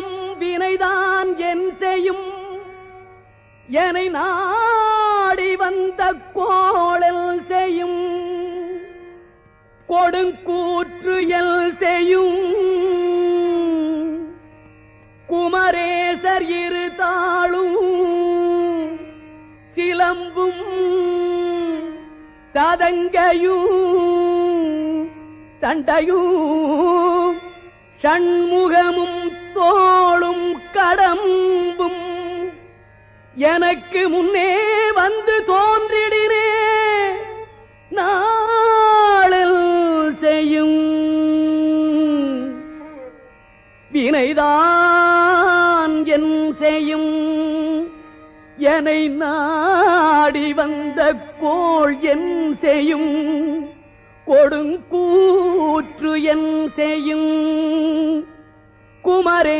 செய்யும் வினைதான் என் செய்யும் என்னை நாடி வந்த கோளல் செய்யும் கொடுங்கூற்று எல் செய்யும் குமரேசர் இரு தாளும் சிலம்பும் சதங்கையும் தண்டையும் ஷண்முகமும் தோளும் கடம்பும் எனக்கு முன்னே வந்து தோன்றிடினே நாளில் செய்யும் வினைதான் என் செய்யும் என்னை நாடி வந்த கோள் என் செய்யும் கொடுங்கூற்று என் செய்யும் குமரே